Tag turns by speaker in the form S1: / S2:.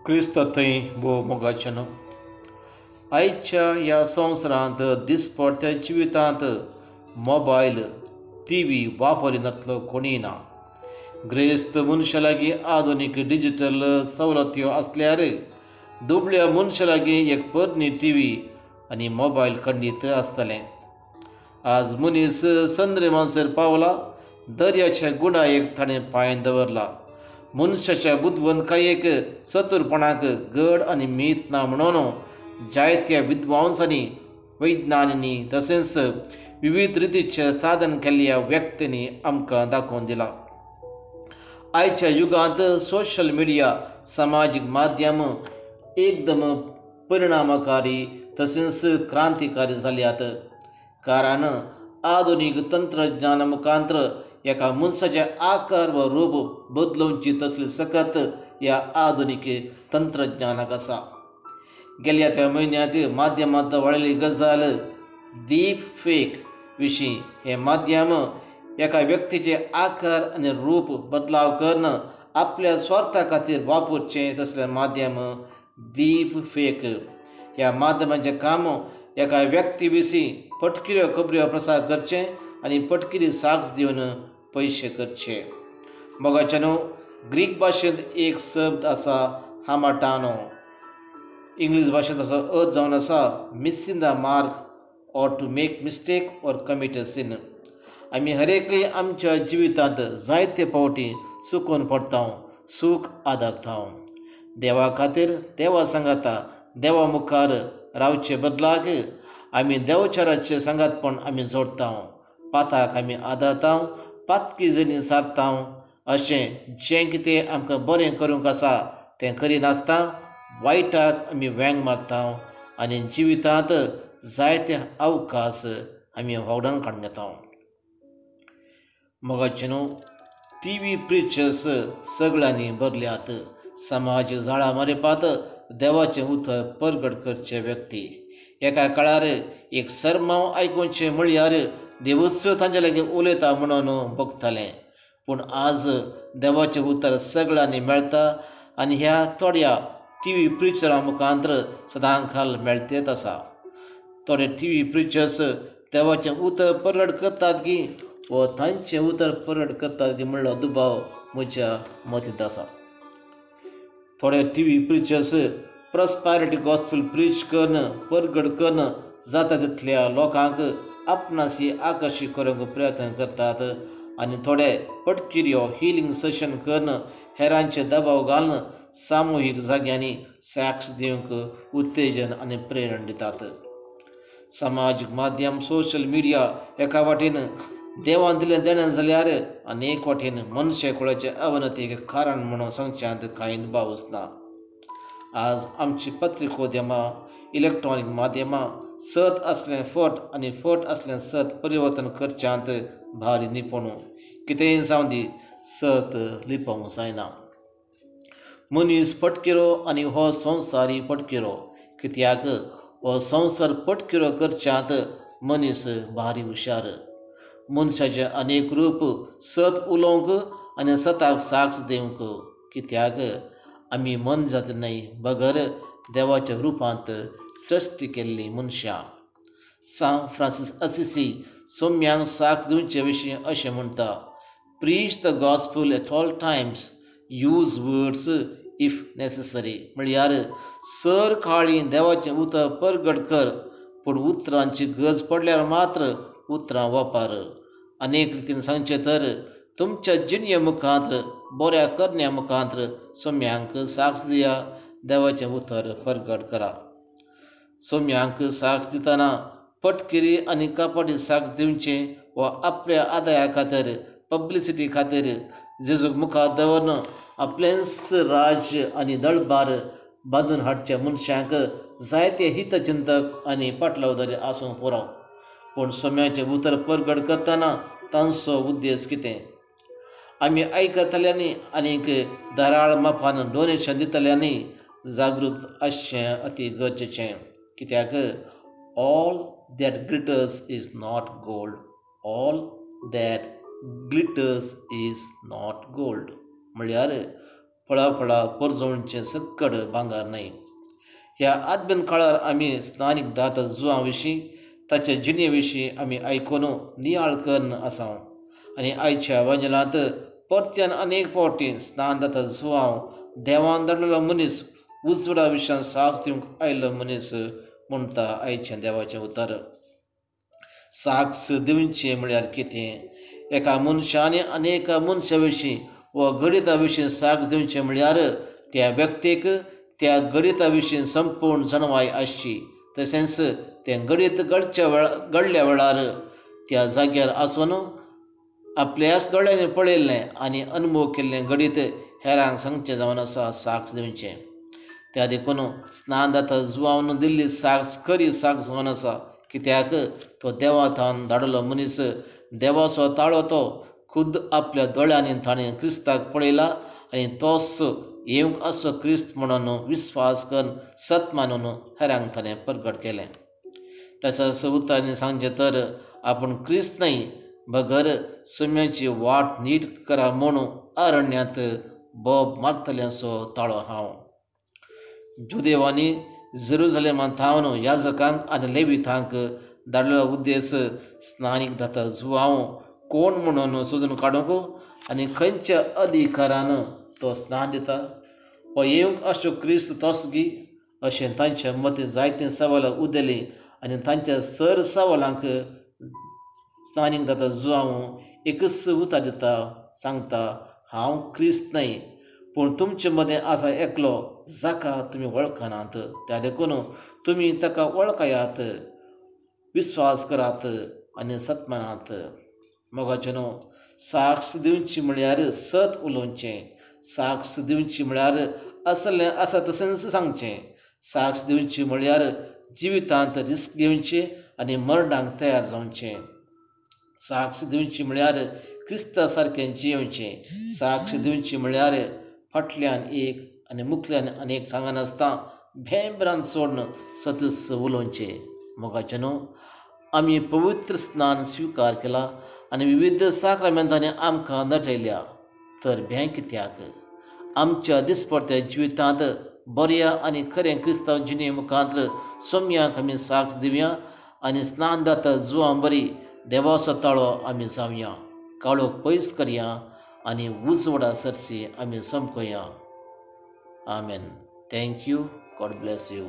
S1: क्रिस्त थंय भोव मोगाचें आयच्या ह्या संवसारांत दिसपट्ट्या जिवितांत मोबायल टी व्ही वापरिनातलो कोणीय ना. ग्रेस्त मनशा लागीं आधुनीक डिजिटल सवलत्यो आसल्यार दुबळ्या मनशा लागीं एक पोरणी टी व्ही आनी मोबायल खंडीत आसतलें. आज मनीस संद्रेमांसर पावला, दर्याच्या गुणायेक ताणें पांय दवरला. मनशाच्या बुदवंतकायेक चतुरपणाक गड आनी मीत ना म्हणून जायत्या विद्वांसांनी वैज्ञानिकांनी तशेंच विविध रितीचे साधन केल्ल्या व्यक्तींनी आमकां दाखोवन दिलां. आयच्या युगांत सोशल मिडिया सामाजीक माध्यम एकदम परिणामकारी तशेंच क्रांतिकारी जाल्यात. कारण आधुनीक तंत्रज्ञाना मुखांतर एका मनशाचे आकार व रूप बदलूंची तसली सकत ह्या आधुनीक तंत्रज्ञानाक आसा. गेल्या त्या म्हयन्यांत माध्यमांत वळिल्ली गजाल डीप फेक विशीं. हें माध्यम एका व्यक्तीचे आकार आनी रूप बदलाव करून आपल्या स्वार्था खातीर वापरचें तसलें माध्यम डीप फेक. ह्या माध्यमाचें काम एका व्यक्ती विशीं पटकिऱ्यो खबऱ्यो प्रसार करचें आनी पटकिरी साक्ष दिवन पयशे करचे. मोगाचेनो, ग्रीक भाशेंत एक शब्द आसा हामाटानो. इंग्लीश भाशेंत ताचो अर्थ जावन आसा missing the mark or to make mistake or commit a sin. आमी हरेकली आमच्या जिवितांत जायते फावटी चुकून पडटा, सूख आदारता. देवा खातीर, देवा सांगाता, देवा मुखार रावचे बदलाक आमी देवचाराचें सांगातपण आमी जोडटा, पाताक आमी आदारता, पातकी जणी सारता. अशें जें कितें आमकां बरें करूंक आसा तें करिनासता वायटाक आमी वेंग मारता आनी जिवितांत जायते अवकाश आमी वगडावन काडून घेता. मोगाचेनो, टी व्ही प्रिचर्स सगळ्यांनी भरल्यात. समाजीक झाडां मारपात देवाचें उतर परगट करचे व्यक्ती. एका काळार एक सरमांव आयकुचें म्हळ्यार देवूच तांचे लागीं उलयता म्हणून बगतालें. पूण आज देवाचें उतर सगळ्यांनी मेळटा आनी ह्या थोड्या टी व्ही प्रिचरां मुखांतर सदांकाल मेळटेत आसा. थोडे टी व्ही प्रिचर्स देवाचें उतर परगट करतात की व तांचें उतर परगट करतात की म्हणलो दुबाव म्हज्या मतींत आसा. थोडे T V preachers prosperity gospel preach करून परगट करून जाता तितल्या लोकांक आपणासी आकर्शीत करूंक प्रयत्न करतात आनी थोडे पटकिऱ्यो हिलिंग सेशन करून हेरांचे दबाव घालून सामुहीक जाग्यांनी साक्ष दिवंक उत्तेजन आनी प्रेरणा दितात. समाजीक माध्यम सोशल मिडिया एका वाटेन देवान दिलें देणें जाल्यार आनीक वाटेन मनशेकुळाचे अवनतीक कारण म्हणून सांगच्यांत कांय बावूच ना. आज आमची पत्रिकोद्यमां, इलेक्ट्रॉनीक माध्यमां सत असलें फट आनी फट असलें सत परिवर्तन करच्यांत भारी निपुण. कितेंय जावं दी, सत लिपोवंक जायना. मनीस पटकिरो आनी हो संवसारय पटकिरो. कित्याक हो संवसार पटकिरो करच्यांत मनीस भारी हुशार. मनशाचे अनेक रूप सत उलोवंक आनी सताक साक्ष दिवंक. कित्याक आमी मन जात न्हय बगर देवाच्या रुपांत सृश्टी केल्ली मनशां. सांत फ्रांसीस असिसी सोम्यांक साक्ष दिवचे विशीं अशें म्हणटा, preach the gospel at all Times, use words if necessary. म्हळ्यार सर काळीं देवाचें उतर परगट कर, पूण उतरांची गरज पडल्यार मात्र उतरां वापर. अनेक रितीन सांगचें तर तुमच्या जिणये मुखांतर, बऱ्या करण्या मुखांतर सोम्यांक साक्ष दिया, देवाचें उतर परगट करा. सोम्यांक साक्ष दितना पटकिरी आनी कपटी साक्ष दिवचें वा आपल्या आदाया खातीर, पब्लिसिटी खातीर जेजूक मुखार दवरून आपलेंच राज्य आनी दळबार बांदून हाडच्या मनशांक जायते हितचिंतक आनी पाटलावदारी आसूं पुरो. पूण सोम्याचें उतर परगट करतना तांचो उद्देश कितें? आमी आयकतल्यांनी आनीक दराळ मापान डोनेशन दितल्यांनी जागृत आसचें अति गरजेचें. कित्याक all that glitters is not gold. All that glitters is not gold. म्हळ्यार फळा परजोवणचें सकड भांगार न्हय. ह्या आदबेन काळार आमी स्नानीक दात जुवां विशीं ताच्या जिणे विशीं आमी आयकून नियाळ करून आसा आनी आयच्या वांजलांत परत्यान अनेक फावटी स्नान दात जुवांव देवान धाडलेलो मनीस उजवडा विशयान साक्ष दिवंक आयिल्लो मनीस म्हणटा आयचें देवाचें उतर. साक्ष दिवचें म्हळ्यार कितें? एका मनशान अनेक मनशां विशीं वा गणिता विशीं साक्ष दिवचें म्हळ्यार त्या व्यक्तीक त्या गणिता विशीं संपूर्ण जाणवाय आसची. तशेंच तें गणीत घडल्या वेळार त्या जाग्यार आसून आपल्याच दोळ्यांनी पळयल्लें आनी अनुभव केल्लें गणीत हेरांक सांगचें जावन आसा साक्ष दिवचें. त्या देखून स्नान दाता जुवांवन दिल्ली साक्ष खरी साक्ष जावन आसा. कित्याक तो देवा थावन धाडलो मनीस देवाचो ताळो तो खुद्द आपल्या दोळ्यांनी ताणें क्रिस्ताक पळयला आनी तोच येवंक असो क्रिस्त म्हणून विस्वास करून सत मानून हेरांक ताणें प्रगट केलें. तशेंच उतरांनी सांगचें तर आपूण क्रिस्त न्हय बगर सुम्याची वाट नीट करा म्हूण अरण्यांत बोब मारतल्यांचो ताळो हांव. जुदेवांनी जेरुसलेमांत थावन याजकांक आनी लेवितांक धाडलेलो उद्देश स्नानीक दात जुवांव कोण म्हणून सोदून काडूंक आनी खंयच्या अधिकारान तो स्नान दिता वा येवंक असो क्रिस्त तोच गी अशें तांच्या मतीं जायतीं सवालां उदेलीं आनी तांच्या सर सवालांक स्नानीक दात जुवांव एकच उतर दिता. सांगता हांव क्रिस्त न्हय पूण तुमचे मदें आसा एकलो जाका तुमी वळखनात. त्या देखून तुमी ताका वळखयात, विस्वास करात आनी सतमानात. मोगाचेनो, साक्ष दिवची म्हळ्यार सत उलोवचें. साक्ष दिवची म्हळ्यार असलें आसा तशेंच सांगचें. साक्ष दिवची म्हळ्यार जिवितांत रिस्क घेवचें आनी मरणाक तयार जावचें. साक्ष दिवची म्हळ्यार क्रिस्ता सारकें जियेवचें. साक्ष दिवची म्हळ्यार फाटल्यान एक आनी मुखल्यान अनेक सांगनासता भेंबरान सोडून सतस उलोवचें. मोगाचेनो, आमी पवित्र स्नान स्विकार केला आनी विविध साक्रामेंतांनी आमकां नटयल्या तर भें कित्याक? आमच्या दिसपट्ट्या जिवितांत बऱ्या आनी खरें क्रिस्तांव जिणे मुखांत्र सोम्याक आमी साक्ष दिवया आनी स्नान दात जुवां बरी देवाचो ताळो आमी जावया. काळोख पयस करया आनी उजवडा सरसी आमी संपया. Amen. Thank you. God bless you.